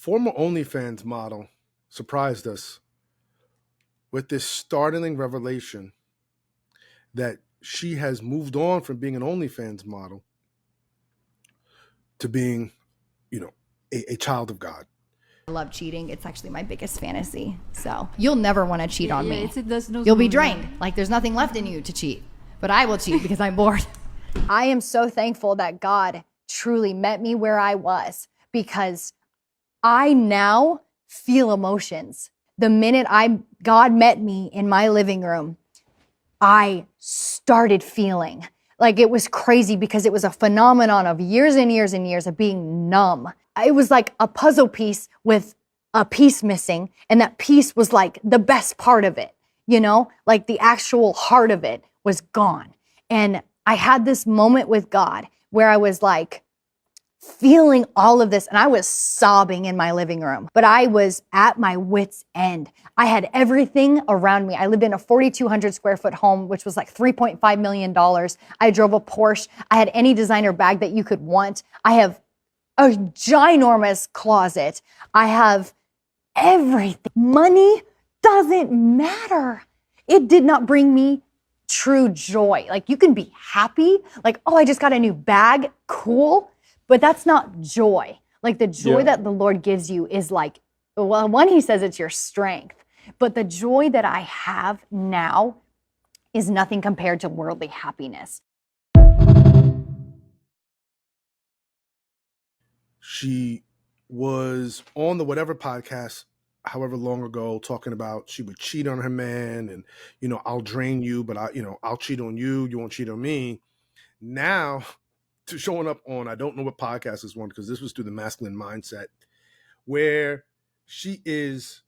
former OnlyFans model surprised us with this startling revelation that she has moved on from being an OnlyFans model to being, a child of God. I love cheating. It's actually my biggest fantasy. So you'll never want to cheat on me. You'll be drained. Like there's nothing left in you to cheat. But I will cheat because I'm bored. I am so thankful that God truly met me where I was, because I now feel emotions. The minute God met me in my living room, I started feeling like it was crazy, because it was a phenomenon of years and years and years of being numb. It was like a puzzle piece with a piece missing, and that piece was like the best part of it, like the actual heart of it was gone. And I had this moment with God where I was like feeling all of this, and I was sobbing in my living room, but I was at my wit's end. I had everything around me. I lived in a 4,200 square foot home, which was like $3.5 million. I drove a Porsche. I had any designer bag that you could want. I have a ginormous closet. I have everything. Money doesn't matter. It did not bring me true joy. Like you can be happy, like, oh, I just got a new bag, cool. But that's not joy. Like the joy that the Lord gives you is like, well, one, he says it's your strength. But the joy that I have now is nothing compared to worldly happiness. She was on the whatever podcast, however long ago, talking about she would cheat on her man and, I'll drain you, but I'll cheat on you. You won't cheat on me. Now, to showing up on, I don't know what podcast is one, because this was through the Masculine Mindset, where she is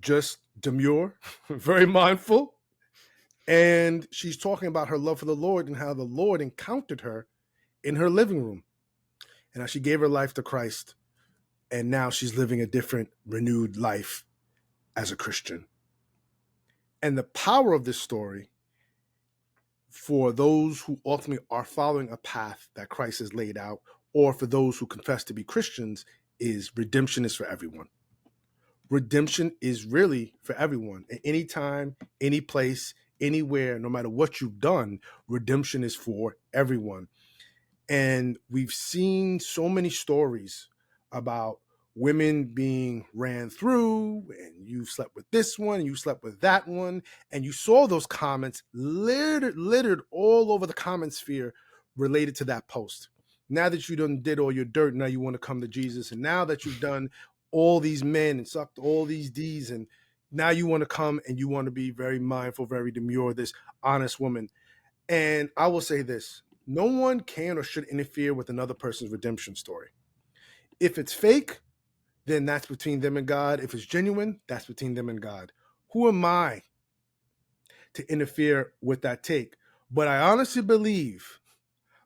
just demure, very mindful, and she's talking about her love for the Lord and how the Lord encountered her in her living room, and how she gave her life to Christ, and now she's living a different, renewed life as a Christian. And the power of this story for those who ultimately are following a path that Christ has laid out, or for those who confess to be Christians, is redemption is for everyone. Redemption is really for everyone. At any time, any place, anywhere, no matter what you've done, redemption is for everyone. And we've seen so many stories about women being ran through, and you slept with this one, and you slept with that one, and you saw those comments littered all over the comment sphere related to that post. Now that you done did all your dirt, now you want to come to Jesus, and now that you've done all these men and sucked all these D's, and now you want to come and you want to be very mindful, very demure, this honest woman. And I will say this: no one can or should interfere with another person's redemption story. If it's fake, then that's between them and God. If it's genuine, that's between them and God. Who am I to interfere with that take? But I honestly believe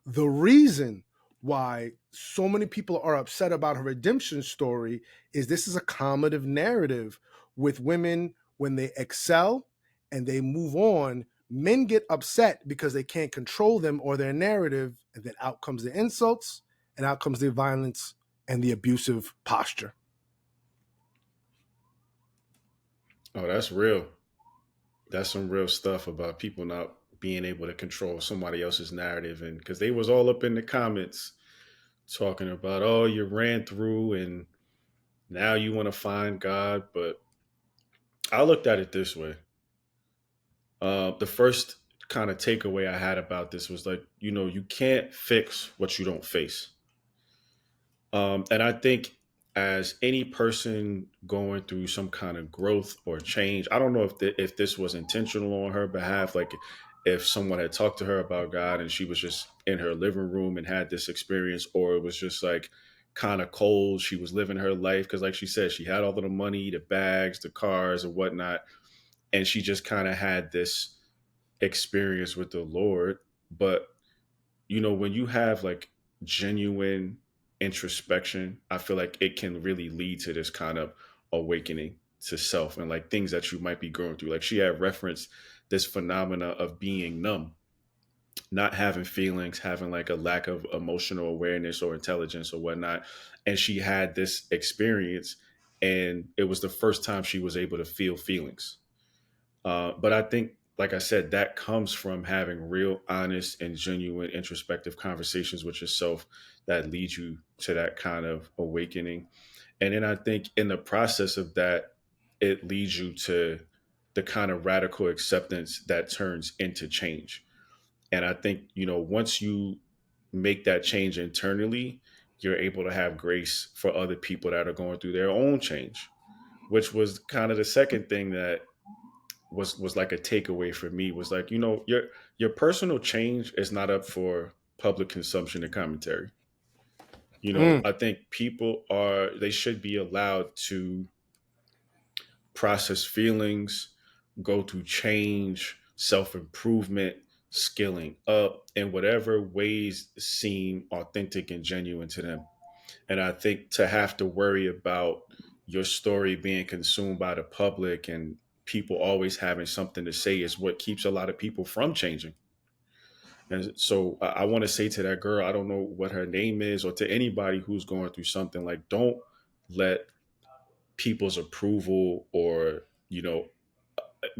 the reason why so many people are upset about her redemption story is this is a common narrative with women. When they excel and they move on, men get upset because they can't control them or their narrative, and then out comes the insults, and out comes the violence and the abusive posture. Oh, that's real. That's some real stuff about people not being able to control somebody else's narrative. And because they was all up in the comments talking about, oh, you ran through and now you want to find God. But I looked at it this way. The first kind of takeaway I had about this was like, you can't fix what you don't face. And I think as any person going through some kind of growth or change, I don't know if this was intentional on her behalf, like if someone had talked to her about God and she was just in her living room and had this experience, or it was just like kind of cold. She was living her life because, like she said, she had all of the money, the bags, the cars, and whatnot, and she just kind of had this experience with the Lord. But when you have like genuine introspection, I feel like it can really lead to this kind of awakening to self and like things that you might be going through. Like she had referenced this phenomena of being numb. not having feelings, having like a lack of emotional awareness or intelligence or whatnot. And she had this experience, and it was the first time she was able to feel feelings. But I think, like I said, that comes from having real, honest, and genuine introspective conversations with yourself that lead you to that kind of awakening. And then I think in the process of that, it leads you to the kind of radical acceptance that turns into change. And I think, once you make that change internally, you're able to have grace for other people that are going through their own change, which was kind of the second thing that was like a takeaway for me, was like, your personal change is not up for public consumption and commentary. Mm, I think they should be allowed to process feelings, go through change, self improvement, skilling up in whatever ways seem authentic and genuine to them. And I think to have to worry about your story being consumed by the public and people always having something to say is what keeps a lot of people from changing. And so I want to say to that girl, I don't know what her name is, or to anybody who's going through something, like, don't let people's approval or,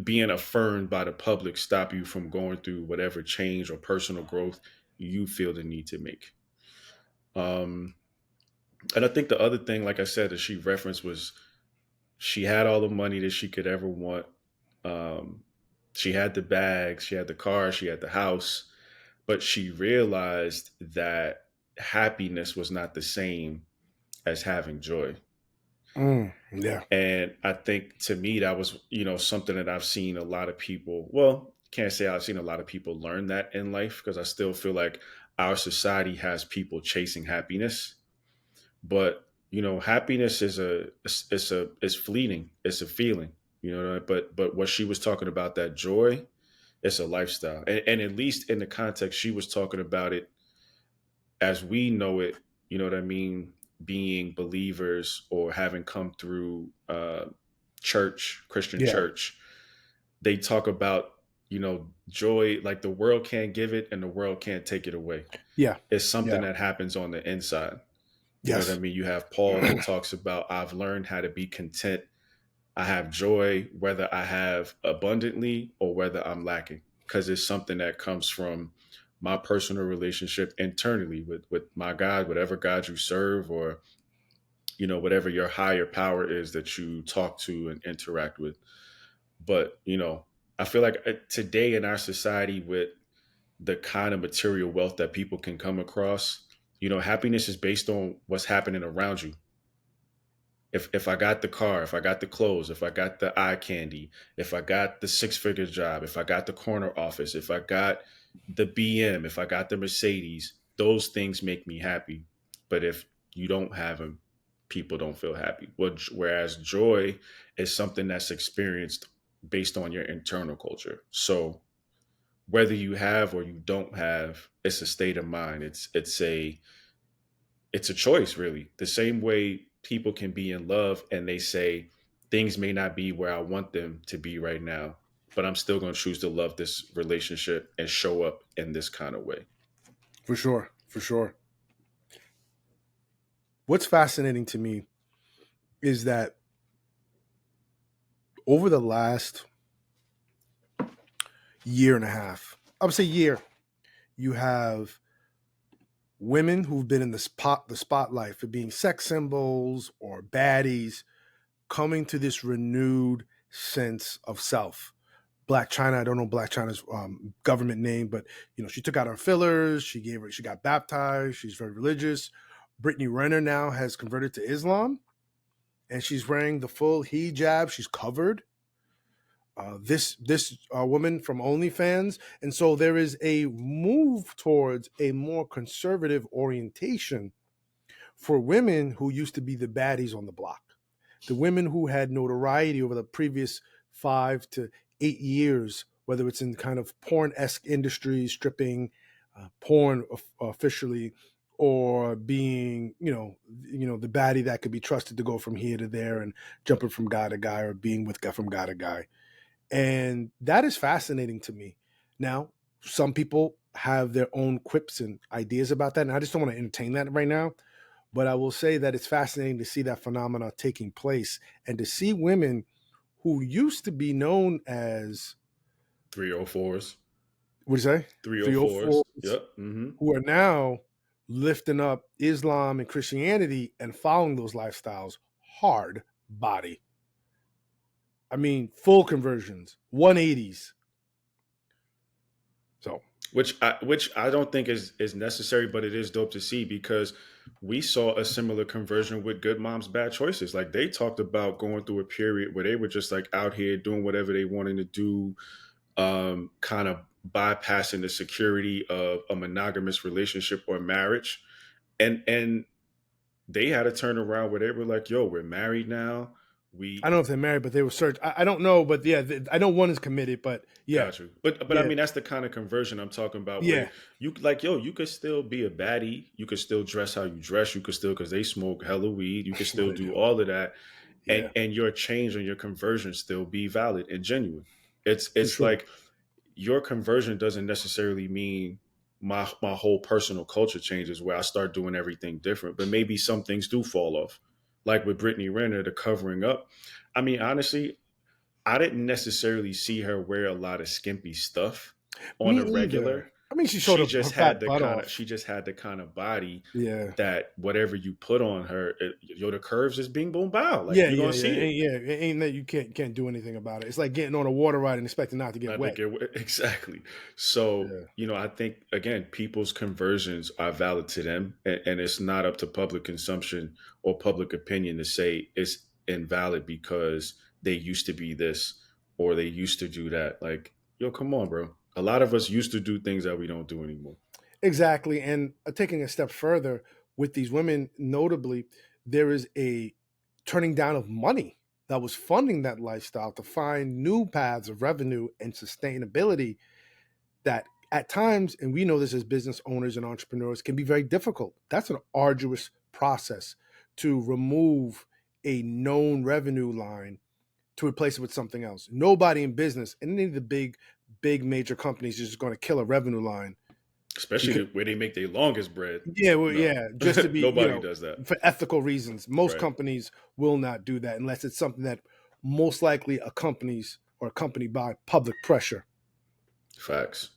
being affirmed by the public stop you from going through whatever change or personal growth you feel the need to make. Um, and I think the other thing, like I said, that she referenced was she had all the money that she could ever want. Um, she had the bags, she had the car, she had the house, but she realized that happiness was not the same as having joy. yeah. And I think, to me, that was, something that I've seen a lot of people, well, can't say I've seen a lot of people learn that in life, because I still feel like our society has people chasing happiness. But, happiness is fleeting. It's a feeling, but what she was talking about, that joy, it's a lifestyle. And at least in the context she was talking about it, as we know it, you know what I mean, being believers or having come through church, Christian Yeah. church, they talk about, joy, like the world can't give it and the world can't take it away. Yeah. It's something Yeah. that happens on the inside. You know what I Yes. mean? You have Paul that talks about, I've learned how to be content. I have joy, whether I have abundantly or whether I'm lacking, because it's something that comes from my personal relationship internally with my God, whatever God you serve, or, whatever your higher power is that you talk to and interact with. But, I feel like today in our society, with the kind of material wealth that people can come across, happiness is based on what's happening around you. If I got the car, if I got the clothes, if I got the eye candy, if I got the six-figure job, if I got the corner office, if I got the BM, if I got the Mercedes, those things make me happy. But if you don't have them, people don't feel happy. Whereas joy is something that's experienced based on your internal culture. So whether you have or you don't have, it's a state of mind. It's a choice, really. The same way people can be in love and they say, things may not be where I want them to be right now, but I'm still going to choose to love this relationship and show up in this kind of way. For sure. For sure. What's fascinating to me is that over the last year and a half, I would say year, you have women who've been in the spotlight for being sex symbols or baddies coming to this renewed sense of self. Black China, I don't know Black China's government name, but she took out her fillers. She got baptized. She's very religious. Brittany Renner now has converted to Islam, and she's wearing the full hijab. She's covered. This woman from OnlyFans, and so there is a move towards a more conservative orientation for women who used to be the baddies on the block, the women who had notoriety over the previous 5 to 8 years, whether it's in kind of porn-esque industries, stripping, porn officially, or being, the baddie that could be trusted to go from here to there and jumping from guy to guy, or being with from guy to guy. And that is fascinating to me. Now, some people have their own quips and ideas about that. And I just don't want to entertain that right now. But I will say that it's fascinating to see that phenomena taking place and to see women who used to be known as 304s. What do you say? 304s. Yep. Mm-hmm. Who are now lifting up Islam and Christianity and following those lifestyles hard body. I mean, full conversions, 180s. So, which I don't think is necessary, but it is dope to see because we saw a similar conversion with Good Moms, Bad Choices. Like they talked about going through a period where they were just like out here doing whatever they wanted to do, kind of bypassing the security of a monogamous relationship or marriage. And they had a turnaround where they were like, yo, we're married now. I don't know if they're married, but they were searched. I don't know, but yeah, I know one is committed, but yeah. Got you. But yeah. I mean, that's the kind of conversion I'm talking about. Where yeah. You like, yo, you could still be a baddie. You could still dress how you dress. You could still, because they smoke hella weed. You could still do all of that. Yeah. And your change and your conversion still be valid and genuine. It's sure. Like your conversion doesn't necessarily mean my whole personal culture changes where I start doing everything different. But maybe some things do fall off. Like with Brittany Renner, the covering up. I mean, honestly, I didn't necessarily see her wear a lot of skimpy stuff on a regular. I mean, she just had the kind of body that whatever you put on her, the curves is bing boom bow. Like you're gonna see it. Yeah, it ain't that you can't do anything about it. It's like getting on a water ride and expecting not to get wet. Exactly. So I think again, people's conversions are valid to them, and it's not up to public consumption or public opinion to say it's invalid because they used to be this or they used to do that. Like, yo, come on, bro. A lot of us used to do things that we don't do anymore. Exactly. And taking a step further with these women, notably, there is a turning down of money that was funding that lifestyle to find new paths of revenue and sustainability that at times, and we know this as business owners and entrepreneurs, can be very difficult. That's an arduous process to remove a known revenue line to replace it with something else. Nobody in business, and any of the big major companies is just going to kill a revenue line. Especially where they make their longest bread. Yeah, well, yeah, just to be nobody does that for ethical reasons. Most companies will not do that unless it's something that most likely accompanied by public pressure. Facts.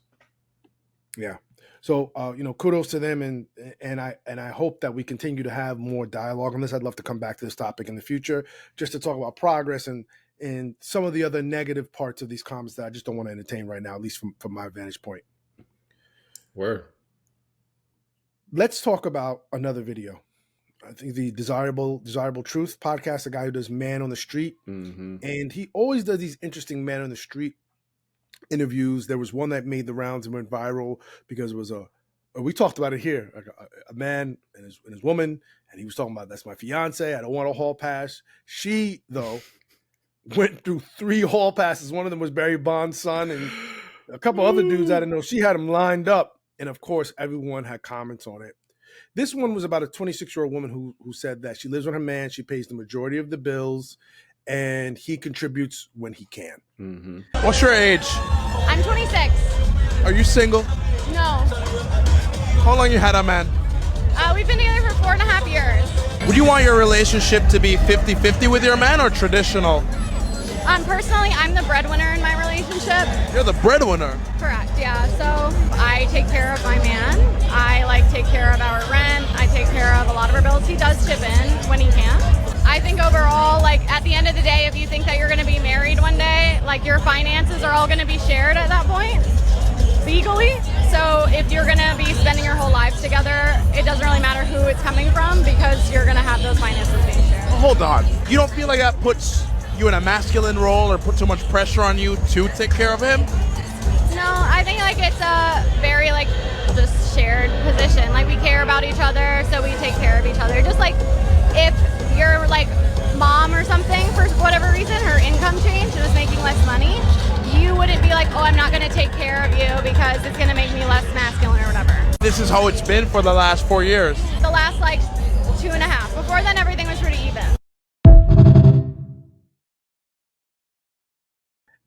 Yeah. So kudos to them, and I hope that we continue to have more dialogue on this. I'd love to come back to this topic in the future just to talk about progress and some of the other negative parts of these comments that I just don't want to entertain right now, at least from my vantage point. Word. Let's talk about another video. I think the Desirable Truth podcast, a guy who does Man on the Street. Mm-hmm. And he always does these interesting Man on the Street interviews. There was one that made the rounds and went viral because it was we talked about it here, a man and his woman, and he was talking about, that's my fiance, I don't want a hall pass. She, though, went through 3 hall passes. One of them was Barry Bonds' son, and a couple other dudes I didn't know. She had them lined up. And of course, everyone had comments on it. This one was about a 26-year-old woman who said that she lives with her man. She pays the majority of the bills, and he contributes when he can. Mm-hmm. What's your age? I'm 26. Are you single? No. How long you had a man? We've been together for 4.5 years. Would you want your relationship to be 50-50 with your man or traditional? Personally, I'm the breadwinner in my relationship. You're the breadwinner? Correct, yeah. So I take care of my man. I take care of our rent. I take care of a lot of our bills. He does chip in when he can. I think overall, at the end of the day, if you think that you're going to be married one day, your finances are all going to be shared at that point, legally. So if you're going to be spending your whole lives together, it doesn't really matter who it's coming from because you're going to have those finances being shared. Hold on. You don't feel like that puts you in a masculine role or put too much pressure on you to take care of him? No, I think it's a very just shared position. We care about each other, so we take care of each other. Just if your mom or something, for whatever reason, her income changed and was making less money, you wouldn't be oh, I'm not going to take care of you because it's going to make me less masculine or whatever. This is how it's been for the last 4 years? The last 2.5. Before then, everything was pretty even.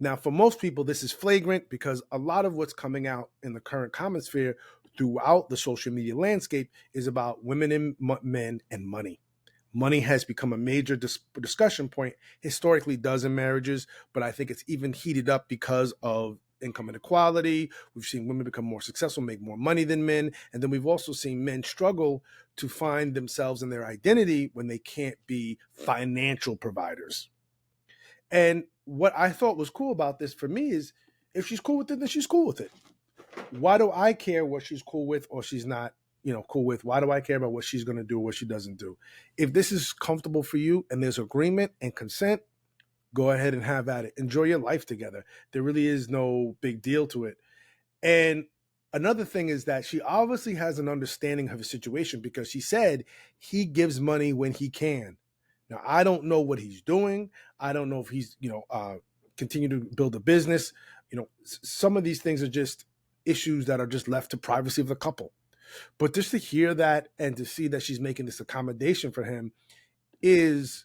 Now, for most people, this is flagrant because a lot of what's coming out in the current comment sphere throughout the social media landscape is about women and men and money. Money has become a major discussion point, historically does in marriages, but I think it's even heated up because of income inequality. We've seen women become more successful, make more money than men. And then we've also seen men struggle to find themselves and their identity when they can't be financial providers. And what I thought was cool about this for me is if she's cool with it, then she's cool with it. Why do I care what she's cool with or she's not, cool with? Why do I care about what she's going to do or what she doesn't do? If this is comfortable for you and there's agreement and consent, go ahead and have at it. Enjoy your life together. There really is no big deal to it. And another thing is that she obviously has an understanding of his situation because she said he gives money when he can. Now, I don't know what he's doing. I don't know if he's, continue to build a business. Some of these things are just issues that are just left to privacy of the couple. But just to hear that and to see that she's making this accommodation for him is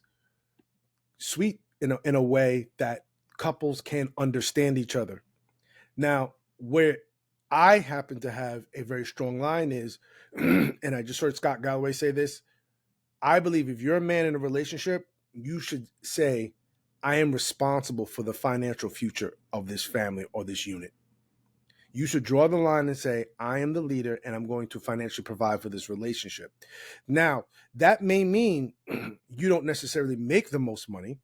sweet in a way that couples can understand each other. Now, where I happen to have a very strong line is, and I just heard Scott Galloway say this, I believe if you're a man in a relationship, you should say, I am responsible for the financial future of this family or this unit. You should draw the line and say, I am the leader and I'm going to financially provide for this relationship. Now, that may mean you don't necessarily make the most money.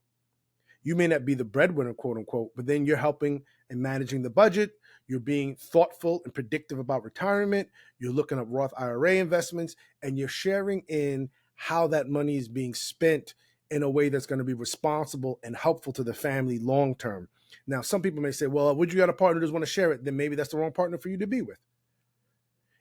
You may not be the breadwinner, quote unquote, but then you're helping and managing the budget. You're being thoughtful and predictive about retirement. You're looking at Roth IRA investments and you're sharing in how that money is being spent in a way that's going to be responsible and helpful to the family long term. Now, some people may say, well, would you got a partner who doesn't want to share it? Then maybe that's the wrong partner for you to be with.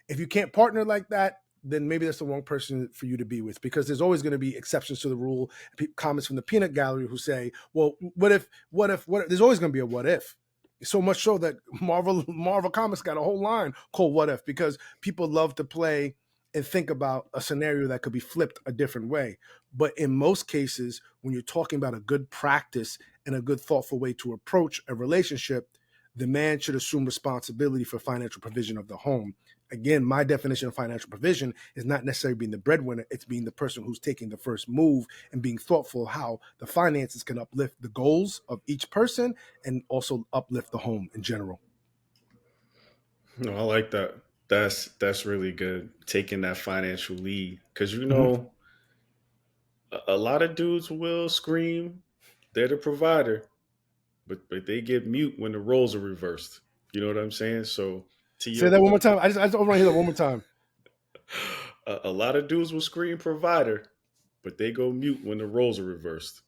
If you can't partner like that, then maybe that's the wrong person for you to be with, because there's always going to be exceptions to the rule. Comments from the peanut gallery who say, well, what if, there's always going to be a what if. So much so that Marvel Comics got a whole line called What If, because people love to play and think about a scenario that could be flipped a different way. But in most cases, when you're talking about a good practice and a good thoughtful way to approach a relationship, the man should assume responsibility for financial provision of the home. Again, my definition of financial provision is not necessarily being the breadwinner. It's being the person who's taking the first move and being thoughtful how the finances can uplift the goals of each person and also uplift the home in general. No, I like that. That's really good. Taking that financial lead. Because, a lot of dudes will scream, they're the provider, but they get mute when the roles are reversed. You know what I'm saying? So say that one more time. I just want to hear that one more time. A lot of dudes will scream provider, but they go mute when the roles are reversed.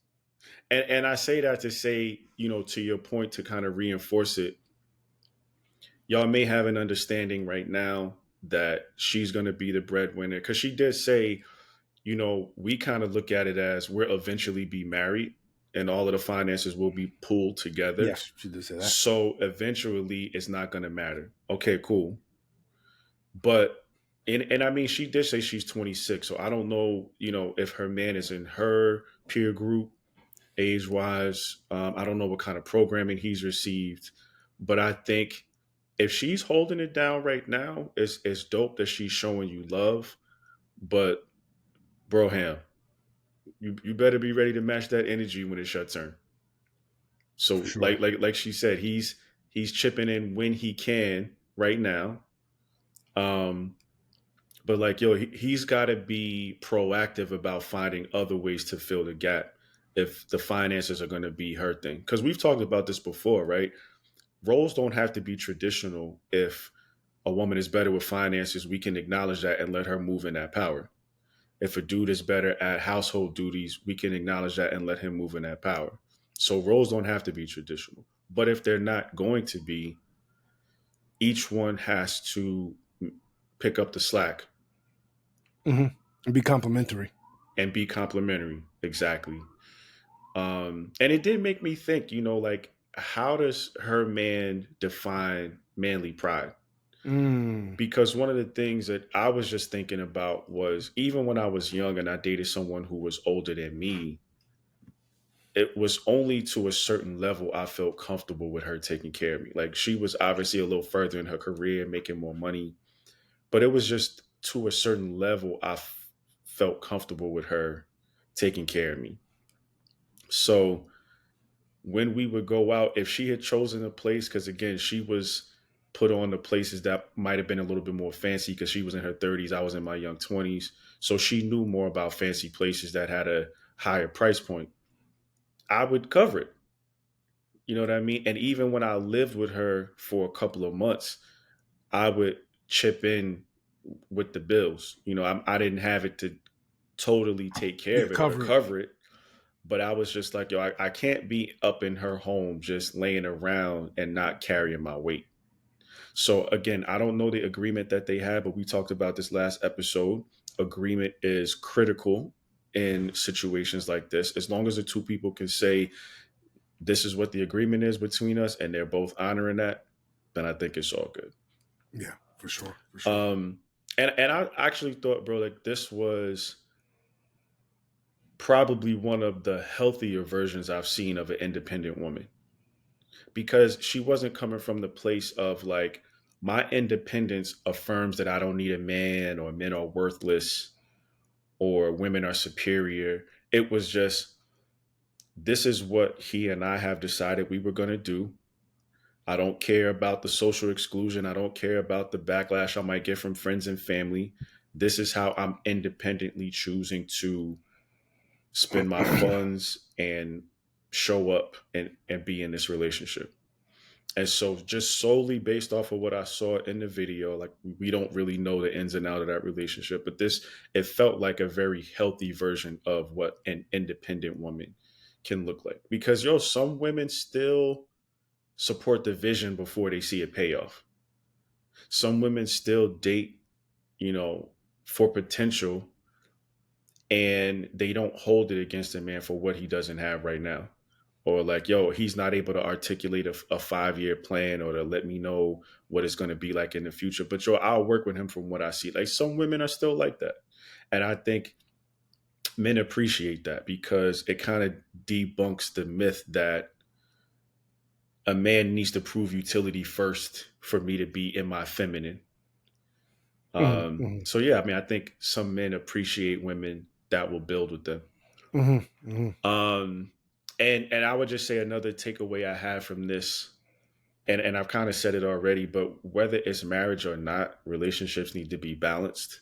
And I say that to say, to your point, to kind of reinforce it, y'all may have an understanding right now that she's going to be the breadwinner, because she did say, we kind of look at it as we'll eventually be married and all of the finances will be pooled together. Yes, she did say that. So eventually it's not going to matter. Okay, cool. But, and I mean, she did say she's 26. So I don't know, if her man is in her peer group age-wise. I don't know what kind of programming he's received. But I think if she's holding it down right now, it's dope that she's showing you love. But Broham, you better be ready to match that energy when it's your turn. So sure. like she said, he's chipping in when he can right now. But he's got to be proactive about finding other ways to fill the gap if the finances are going to be her thing. Because we've talked about this before, right? Roles don't have to be traditional. If a woman is better with finances, we can acknowledge that and let her move in that power. If a dude is better at household duties, we can acknowledge that and let him move in that power. So roles don't have to be traditional. But if they're not going to be, each one has to pick up the slack. Mm-hmm. And be complimentary. Exactly. And it did make me think, how does her man define manly pride? Because one of the things that I was just thinking about was, even when I was young and I dated someone who was older than me, it was only to a certain level I felt comfortable with her taking care of me. Like, she was obviously a little further in her career, making more money, but it was just to a certain level felt comfortable with her taking care of me. So when we would go out, if she had chosen a place, because again, she was put on the places that might have been a little bit more fancy because she was in her 30s, I was in my young 20s. So she knew more about fancy places that had a higher price point. I would cover it. You know what I mean? And even when I lived with her for a couple of months, I would chip in with the bills. You know, I didn't have it to totally take care Yeah, of it or cover it. cover it. But I was just like, yo, I can't be up in her home just laying around and not carrying my weight. So again, I don't know the agreement that they have, but we talked about this last episode. Agreement is critical in situations like this. As long as the two people can say, this is what the agreement is between us, and they're both honoring that, then I think it's all good. Yeah, for sure. For sure. And I actually thought, bro, like this was probably one of the healthier versions I've seen of an independent woman, because she wasn't coming from the place of like, my independence affirms that I don't need a man, or men are worthless, or women are superior. It was just, this is what he and I have decided we were going to do. I don't care about the social exclusion. I don't care about the backlash I might get from friends and family. This is how I'm independently choosing to spend my funds and show up and be in this relationship. And so just solely based off of what I saw in the video, like, we don't really know the ins and outs of that relationship, but it felt like a very healthy version of what an independent woman can look like. Because some women still support the vision before they see a payoff. Some women still date, for potential, and they don't hold it against a man for what he doesn't have right now. Or like, he's not able to articulate a 5-year plan or to let me know what it's going to be like in the future. But I'll work with him from what I see. Like, some women are still like that. And I think men appreciate that, because it kind of debunks the myth that a man needs to prove utility first for me to be in my feminine. So yeah, I mean, I think some men appreciate women that will build with them. And I would just say another takeaway I have from this, and I've kind of said it already, but whether it's marriage or not, relationships need to be balanced.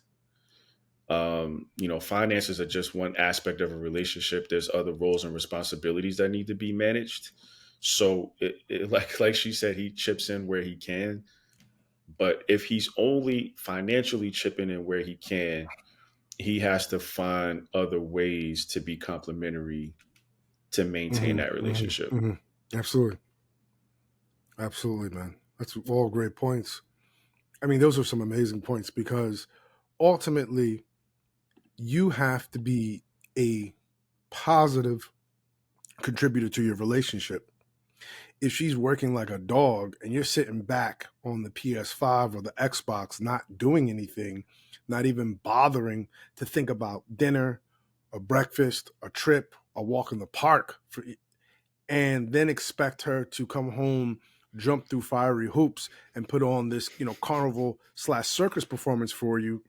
Finances are just one aspect of a relationship. There's other roles and responsibilities that need to be managed. So like she said, he chips in where he can, but if he's only financially chipping in where he can, he has to find other ways to be complementary to maintain that relationship. Absolutely. Absolutely, man. That's all great points. I mean, those are some amazing points, because ultimately you have to be a positive contributor to your relationship. If she's working like a dog and you're sitting back on the PS5 or the Xbox, not doing anything, not even bothering to think about dinner, a breakfast, a trip, a walk in the park, and then expect her to come home, jump through fiery hoops, and put on this, carnival/circus performance for you.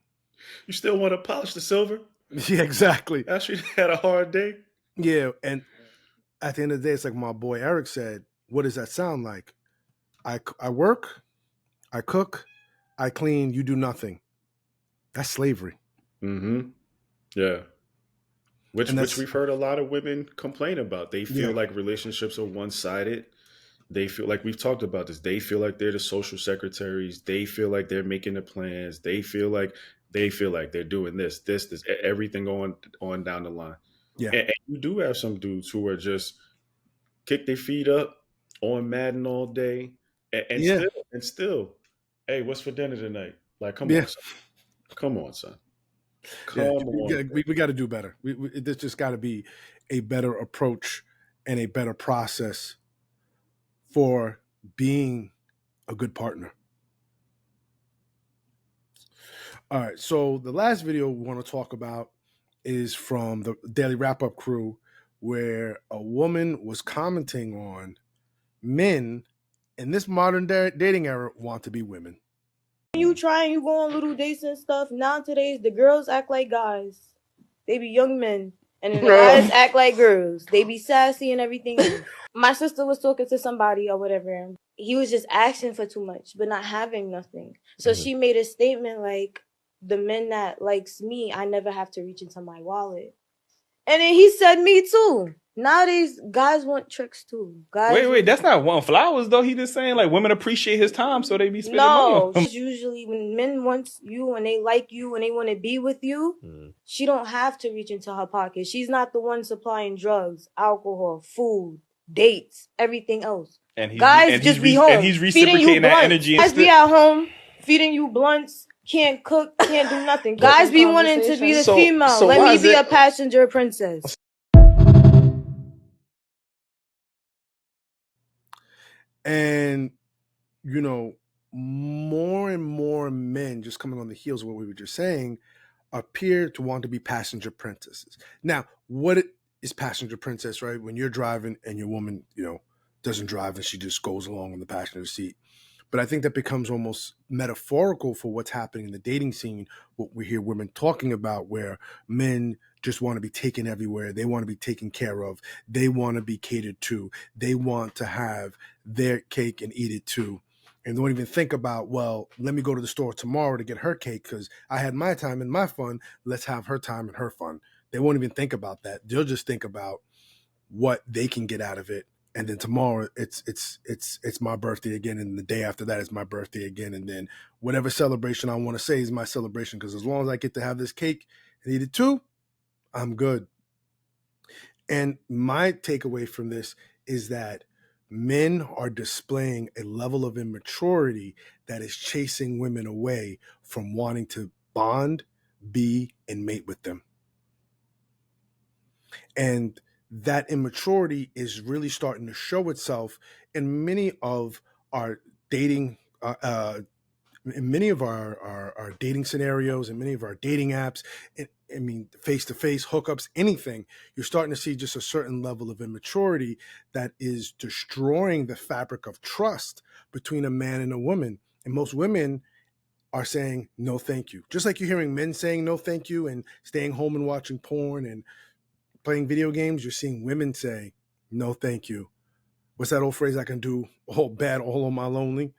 You still want to polish the silver? Yeah, exactly. After you had a hard day? Yeah, and at the end of the day, it's like my boy Eric said, what does that sound like? I work, I cook, I clean, you do nothing. That's slavery. Mm-hmm. Yeah. Which we've heard a lot of women complain about. They feel like relationships are one-sided. They feel like, we've talked about this, they feel like they're the social secretaries. They feel like they're making the plans. They feel like they're doing this, everything on down the line. Yeah. And you do have some dudes who are just kick their feet up on Madden all day and still, hey, what's for dinner tonight? Like, come on, son. Come on, son. We got to do better. There's just got to be a better approach and a better process for being a good partner. All right. So the last video we want to talk about is from the Daily Wrap Up crew, where a woman was commenting on men in this modern dating era want to be women. You try and you go on little dates and stuff. Nowadays, the girls act like guys. They be young men. And then the guys act like girls. They be sassy and everything. My sister was talking to somebody or whatever. He was just asking for too much, but not having nothing. So she made a statement like, the men that likes me, I never have to reach into my wallet. And then he said, me too. Nowadays, guys want tricks too. Guys wait, that's not wanting flowers though. He just saying like women appreciate his time, so they be spending money on him. Usually when men want you and they like you and they want to be with you, she don't have to reach into her pocket. She's not the one supplying drugs, alcohol, food, dates, everything else. And he's, guys just be home, and he's reciprocating that energy. Guys be at home feeding you blunts. Can't cook, can't do nothing. Guys be wanting to be the female. So let me be a passenger princess. And, you know, more and more men, just coming on the heels of what we were just saying, appear to want to be passenger princesses. Now, what is passenger princess, right? When you're driving and your woman, you know, doesn't drive and she just goes along in the passenger seat. But I think that becomes almost metaphorical for what's happening in the dating scene, what we hear women talking about, where men just want to be taken everywhere. They want to be taken care of. They want to be catered to. They want to have their cake and eat it too. And don't even think about, well, let me go to the store tomorrow to get her cake because I had my time and my fun. Let's have her time and her fun. They won't even think about that. They'll just think about what they can get out of it. And then tomorrow it's my birthday again, and the day after that is my birthday again, and then whatever celebration I want to say is my celebration, because as long as I get to have this cake and eat it too, I'm good. And my takeaway from this is that men are displaying a level of immaturity that is chasing women away from wanting to bond, be, and mate with them. And that immaturity is really starting to show itself in many of our dating, in many of our dating scenarios, and many of our dating apps. I mean, face-to-face hookups, anything. You're starting to see just a certain level of immaturity that is destroying the fabric of trust between a man and a woman. And most women are saying no, thank you. Just like you're hearing men saying no, thank you, and staying home and watching porn and playing video games, you're seeing women say, no, thank you. What's that old phrase? I can do all bad, all on my lonely.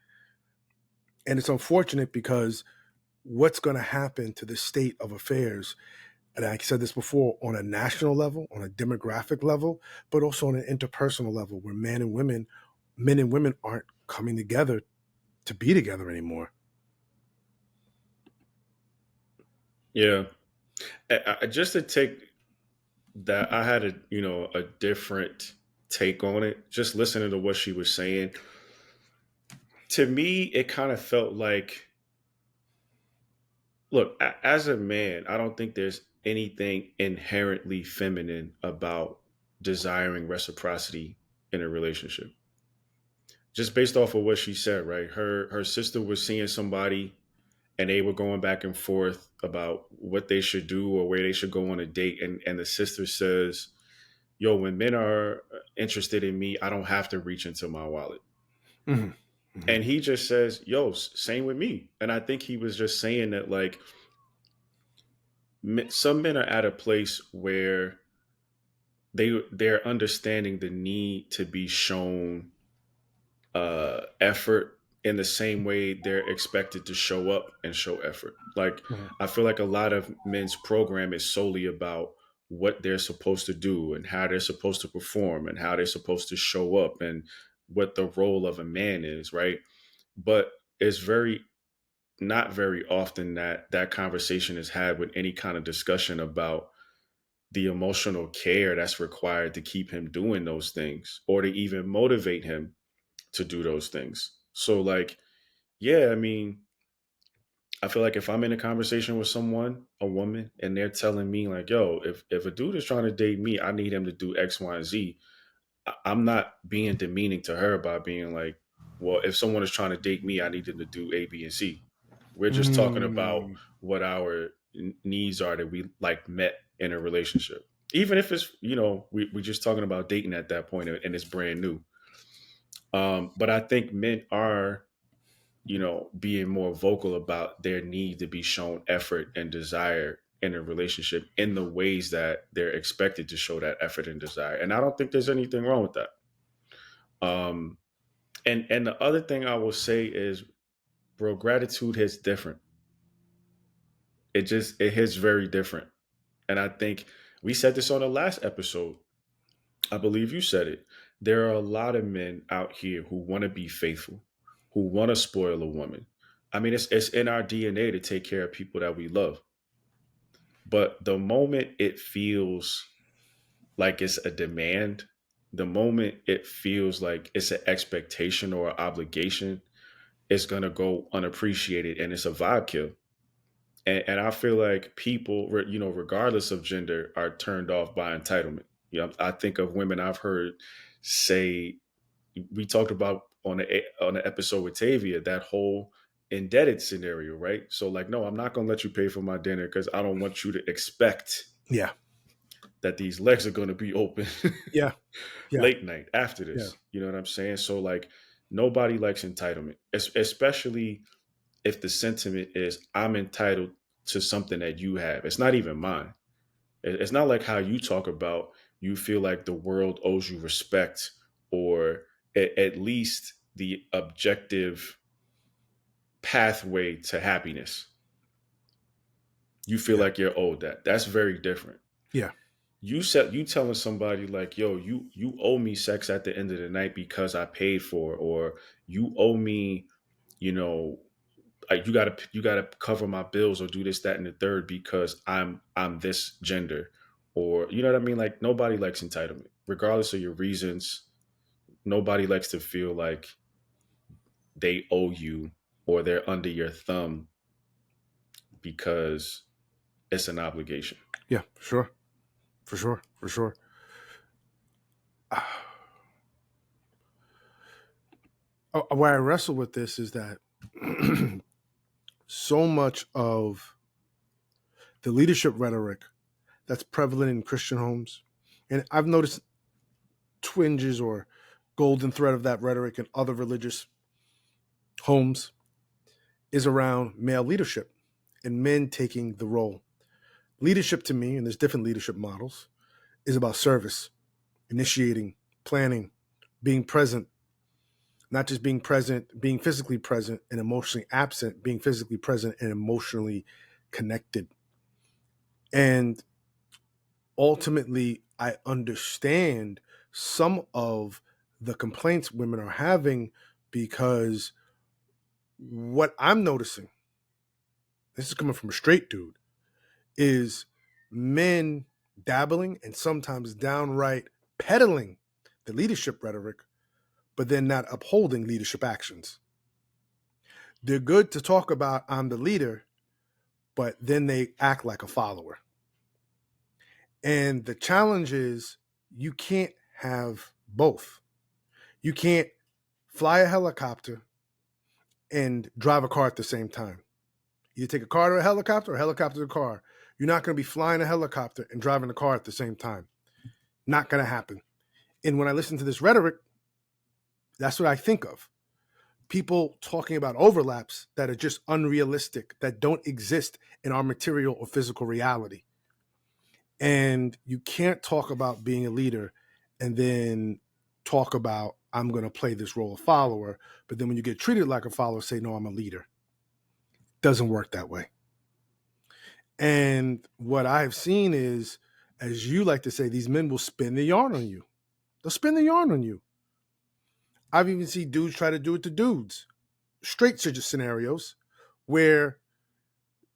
And it's unfortunate because what's going to happen to the state of affairs, and I said this before, on a national level, on a demographic level, but also on an interpersonal level, where men and women aren't coming together to be together anymore. Yeah. Just to take that, I had a different take on it. Just listening to what she was saying, to me, it kind of felt like, look, as a man, I don't think there's anything inherently feminine about desiring reciprocity in a relationship. Just based off of what she said, right? Her sister was seeing somebody and they were going back and forth about what they should do or where they should go on a date. And the sister says, yo, when men are interested in me, I don't have to reach into my wallet. Mm-hmm. Mm-hmm. And he just says, yo, same with me. And I think he was just saying that, like, some men are at a place where they're understanding the need to be shown effort in the same way they're expected to show up and show effort. Like, I feel like a lot of men's program is solely about what they're supposed to do and how they're supposed to perform and how they're supposed to show up and what the role of a man is, right? But it's not very often that conversation is had with any kind of discussion about the emotional care that's required to keep him doing those things or to even motivate him to do those things. So, like, yeah, I mean, I feel like if I'm in a conversation with someone, a woman, and they're telling me like, yo, if a dude is trying to date me, I need him to do X, Y, and Z. I'm not being demeaning to her by being like, well, if someone is trying to date me, I need them to do A, B, and C. We're just talking about what our needs are that we like met in a relationship. even if it's, we're just talking about dating at that point and it's brand new. But I think men are, being more vocal about their need to be shown effort and desire in a relationship in the ways that they're expected to show that effort and desire. And I don't think there's anything wrong with that. And the other thing I will say is, bro, gratitude hits different. It hits very different. And I think we said this on the last episode. I believe you said it. There are a lot of men out here who want to be faithful, who want to spoil a woman. I mean, it's in our DNA to take care of people that we love. But the moment it feels like it's a demand, the moment it feels like it's an expectation or an obligation, it's going to go unappreciated, and it's a vibe kill. And I feel like people, regardless of gender, are turned off by entitlement. I think of women I've heard say, we talked about on the episode with Tavia, that whole indebted scenario, right? So like, no, I'm not going to let you pay for my dinner because I don't want you to expect that these legs are going to be open late night after this. You know what I'm saying? So like, nobody likes entitlement, especially if the sentiment is, I'm entitled to something that you have. It's not even mine. It's not like how you talk about, you feel like the world owes you respect, or at least the objective pathway to happiness. You feel like you're owed that. That's very different. Yeah. You telling somebody like, yo, you owe me sex at the end of the night because I paid for it, or you owe me, you gotta cover my bills, or do this, that, and the third because I'm this gender, or you know what I mean? Like, nobody likes entitlement, regardless of your reasons. Nobody likes to feel like they owe you or they're under your thumb because it's an obligation. Yeah, for sure. Why I wrestle with this is that so much of the leadership rhetoric that's prevalent in Christian homes, and I've noticed twinges or golden thread of that rhetoric in other religious homes, is around male leadership and men taking the role. Leadership to me, and there's different leadership models, is about service, initiating, planning, being present. Not just being present, being physically present and emotionally absent, being physically present and emotionally connected. And ultimately, I understand some of the complaints women are having, because what I'm noticing, this is coming from a straight dude, is men dabbling and sometimes downright peddling the leadership rhetoric, but then not upholding leadership actions. They're good to talk about, I'm the leader, but then they act like a follower. And the challenge is, you can't have both. You can't fly a helicopter and drive a car at the same time. You take a car to a helicopter, or a helicopter to a car. You're not going to be flying a helicopter and driving a car at the same time. Not going to happen. And when I listen to this rhetoric, that's what I think of. People talking about overlaps that are just unrealistic, that don't exist in our material or physical reality. And you can't talk about being a leader and then talk about, I'm going to play this role of follower, but then when you get treated like a follower, say, no, I'm a leader. Doesn't work that way. And what I've seen is, as you like to say, these men will spin the yarn on you. They'll spin the yarn on you. I've even seen dudes try to do it to dudes. Straight scenarios where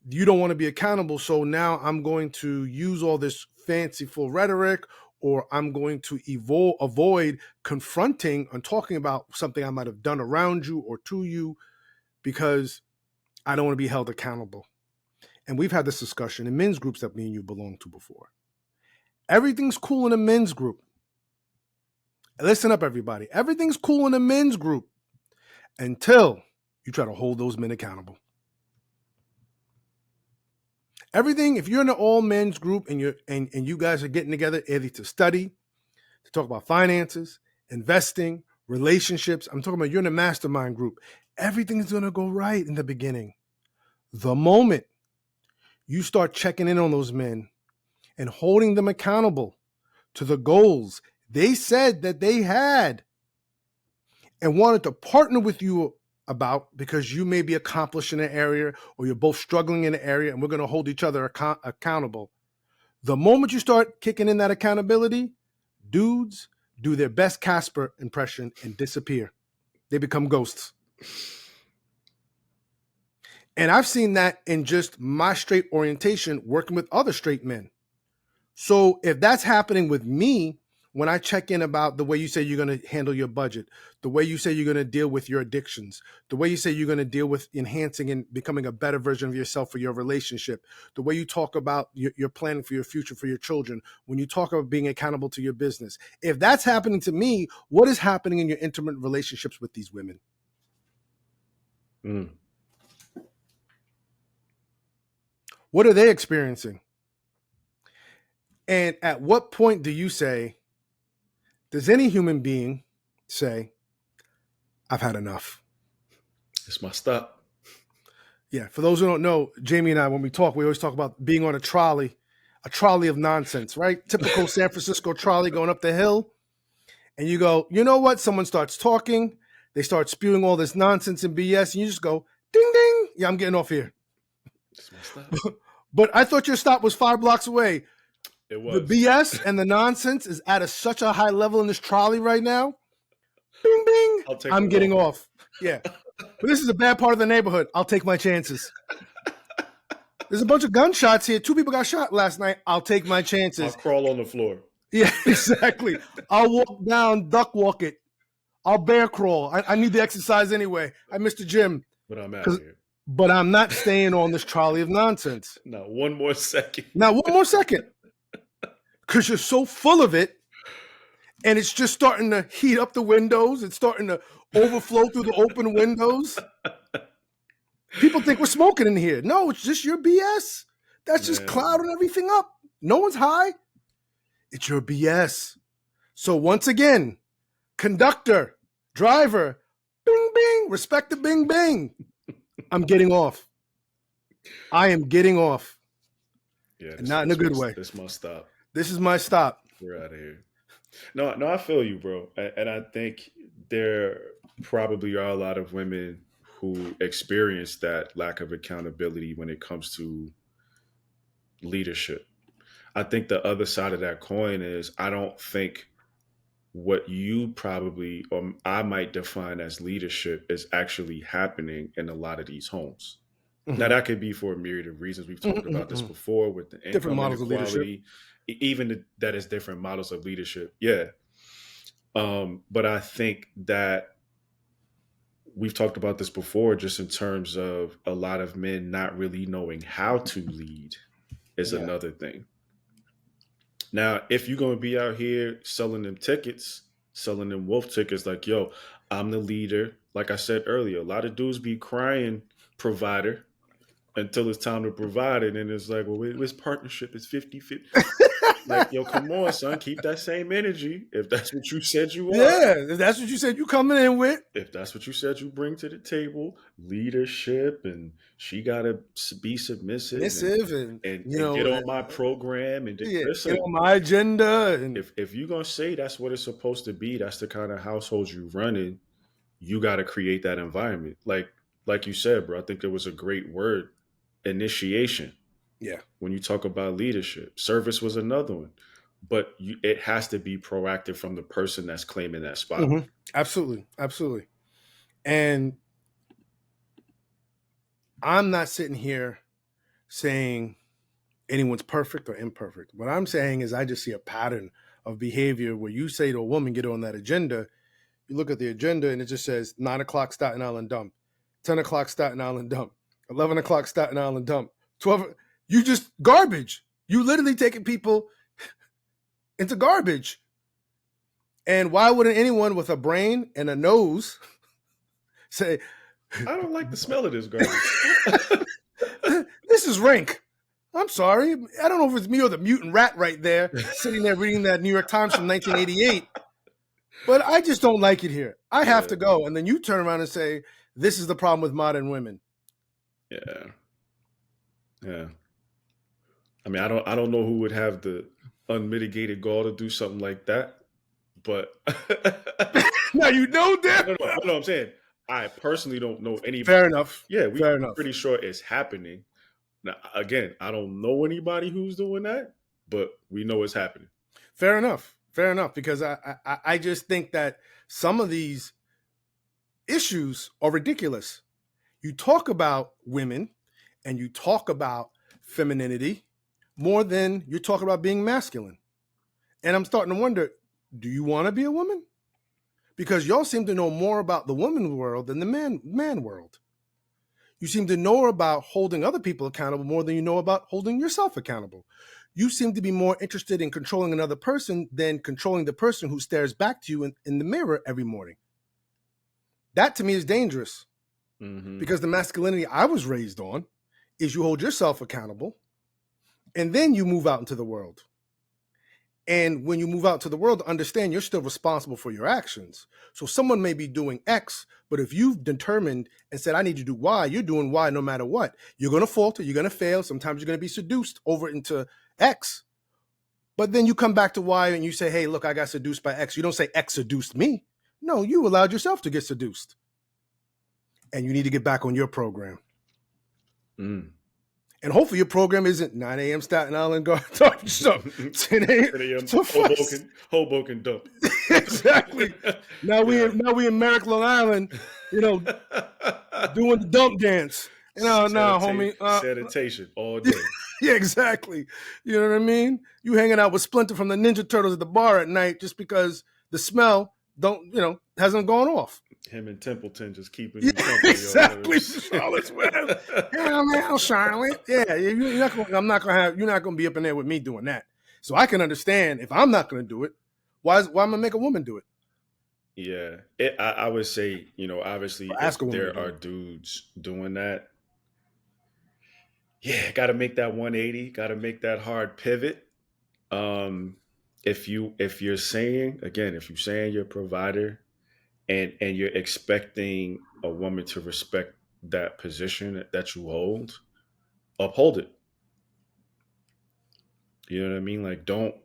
you don't want to be accountable, so now I'm going to use all this fanciful rhetoric, or I'm going to avoid confronting and talking about something I might have done around you or to you, because I don't want to be held accountable. And we've had this discussion in men's groups that me and you belong to before. Everything's cool in a men's group. Listen up, everybody. Everything's cool in a men's group until you try to hold those men accountable. Everything, if you're in an all men's group and you guys are getting together either to study, to talk about finances, investing, relationships, I'm talking about you're in a mastermind group, everything's going to go right in the beginning. The moment you start checking in on those men and holding them accountable to the goals they said that they had and wanted to partner with you about because you may be accomplished in an area or you're both struggling in an area and we're going to hold each other accountable. The moment you start kicking in that accountability, dudes do their best Casper impression and disappear. They become ghosts. And I've seen that in just my straight orientation working with other straight men. So if that's happening with me, when I check in about the way you say you're going to handle your budget, the way you say you're going to deal with your addictions, the way you say you're going to deal with enhancing and becoming a better version of yourself for your relationship, the way you talk about your planning for your future, for your children, when you talk about being accountable to your business, if that's happening to me, what is happening in your intimate relationships with these women? What are they experiencing? And at what point do you say, does any human being say, I've had enough? It's my stop. Yeah. For those who don't know, Jamie and I, when we talk, we always talk about being on a trolley of nonsense, right? Typical San Francisco trolley going up the hill. And you go, you know what? Someone starts talking. They start spewing all this nonsense and BS. And you just go, ding, ding. Yeah, I'm getting off here. It's my stop. But I thought your stop was 5 blocks away. It was. The BS and the nonsense is at such a high level in this trolley right now. Bing, bing. I'm getting off. Yeah. But this is a bad part of the neighborhood. I'll take my chances. There's a bunch of gunshots here. 2 people got shot last night. I'll take my chances. I'll crawl on the floor. Yeah, exactly. I'll walk down, duck walk it. I'll bear crawl. I need the exercise anyway. I missed the gym. But I'm out here. But I'm not staying on this trolley of nonsense. Not one more second. Now, one more second. Because you're so full of it, and it's just starting to heat up the windows. It's starting to overflow through the open windows. People think we're smoking in here. No, it's just your BS. That's just clouding everything up. No one's high. It's your BS. So once again, conductor, driver, bing, bing, respect the bing, bing. I'm getting off. I am getting off. Yeah, not in a good way. This must stop. This is my stop. We're out of here. No, I feel you, bro. And I think there probably are a lot of women who experience that lack of accountability when it comes to leadership. I think the other side of that coin is I don't think what you probably or I might define as leadership is actually happening in a lot of these homes. Mm-hmm. Now, that could be for a myriad of reasons. We've talked about this before with the different models of leadership. Even that is different models of leadership. Yeah. But I think that we've talked about this before, just in terms of a lot of men not really knowing how to lead is another thing. Now, if you're going to be out here selling them tickets, selling them wolf tickets, like, yo, I'm the leader. Like I said earlier, a lot of dudes be crying provider until it's time to provide it. And it's like, well, it's partnership. It's 50-50. Like, yo, come on, son. Keep that same energy. If that's what you said you are. Yeah, if that's what you said you coming in with. If that's what you said you bring to the table, leadership, and she got to be submissive. And get on my program. And listen, get on my agenda. And if you're going to say that's what it's supposed to be, that's the kind of household you run in, you got to create that environment. Like you said, bro, I think there was a great word, initiation. Yeah. When you talk about leadership, service was another one, but it has to be proactive from the person that's claiming that spot. Mm-hmm. Absolutely. Absolutely. And I'm not sitting here saying anyone's perfect or imperfect. What I'm saying is I just see a pattern of behavior where you say to a woman, get on that agenda. You look at the agenda and it just says 9 o'clock Staten Island dump, 10 o'clock Staten Island dump, 11 o'clock Staten Island dump, 12. You just garbage. You literally taking people into garbage. And why wouldn't anyone with a brain and a nose say, I don't like the smell of this garbage. This is rank. I'm sorry. I don't know if it's me or the mutant rat right there sitting there reading that New York Times from 1988. But I just don't like it here. I have to go. And then you turn around and say, this is the problem with modern women. Yeah. Yeah. I mean, I don't know who would have the unmitigated gall to do something like that. But now you know that. No, I'm saying I personally don't know anybody. Fair enough. Yeah, we're pretty sure it's happening. Now, again, I don't know anybody who's doing that, but we know it's happening. Fair enough. Fair enough. Because I just think that some of these issues are ridiculous. You talk about women and you talk about femininity more than you talk about being masculine. And I'm starting to wonder, do you want to be a woman? Because y'all seem to know more about the woman world than the man world. You seem to know about holding other people accountable more than you know about holding yourself accountable. You seem to be more interested in controlling another person than controlling the person who stares back to you in the mirror every morning. That to me is dangerous. Mm-hmm. Because the masculinity I was raised on is you hold yourself accountable and then you move out into the world. And when you move out to the world, understand you're still responsible for your actions. So someone may be doing X, but if you've determined and said, I need to do Y, you're doing Y no matter what. You're going to falter. You're going to fail. Sometimes you're going to be seduced over into X. But then you come back to Y and you say, hey, look, I got seduced by X. You don't say X seduced me. No, you allowed yourself to get seduced. And you need to get back on your program. And hopefully your program isn't 9 a.m. Staten Island guard stuff. 10 a.m. Hoboken dump. Exactly. Now we in Merrick, Long Island, doing the dump dance. No, homie. Sanitation all day. Yeah, exactly. You know what I mean? You hanging out with Splinter from the Ninja Turtles at the bar at night just because the smell hasn't gone off. Him and Templeton just keeping exactly. Charlotte's Web. Yeah, man, Charlotte. Yeah, you're not gonna be up in there with me doing that. So I can understand if I'm not gonna do it, why am I gonna make a woman do it? Yeah, I would say obviously if there are dudes doing that, yeah, got to make that 180, got to make that hard pivot. If you're saying you're a provider. And you're expecting a woman to respect that position that you hold, uphold it. You know what I mean? Like don't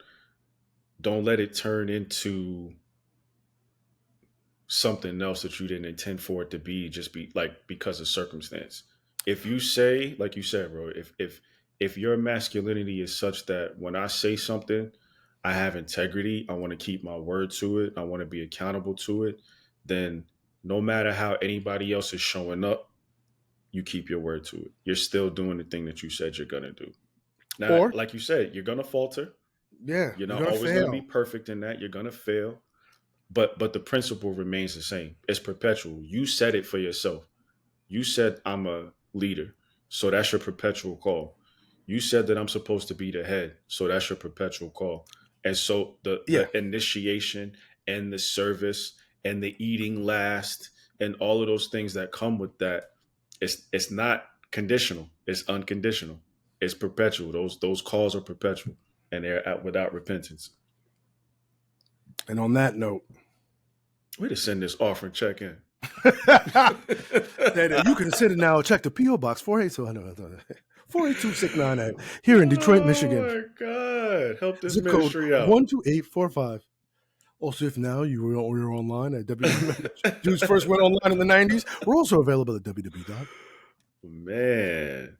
let it turn into something else that you didn't intend for it to be, because of circumstance. If you say, like you said, bro, if your masculinity is such that when I say something, I have integrity, I want to keep my word to it, I want to be accountable to it, then no matter how anybody else is showing up, you keep your word to it. You're still doing the thing that you said you're going to do. Now, like you said, you're going to falter. Yeah. You're not always going to be perfect in that. You're going to fail. But the principle remains the same. It's perpetual. You said it for yourself. You said I'm a leader. So that's your perpetual call. You said that I'm supposed to be the head. So that's your perpetual call. And so the initiation and the service and the eating last and all of those things that come with that, it's not conditional. It's unconditional. It's perpetual. Those calls are perpetual, and they're without repentance. And on that note, way to send this offering check in. You can send it now. Check the P.O. Box 482-698 here in Detroit, Michigan. Oh my God! Help this Zip ministry code out. 12845. Also, if now you're online at www. Dudes first went online in the 90s. We're also available at www. Man.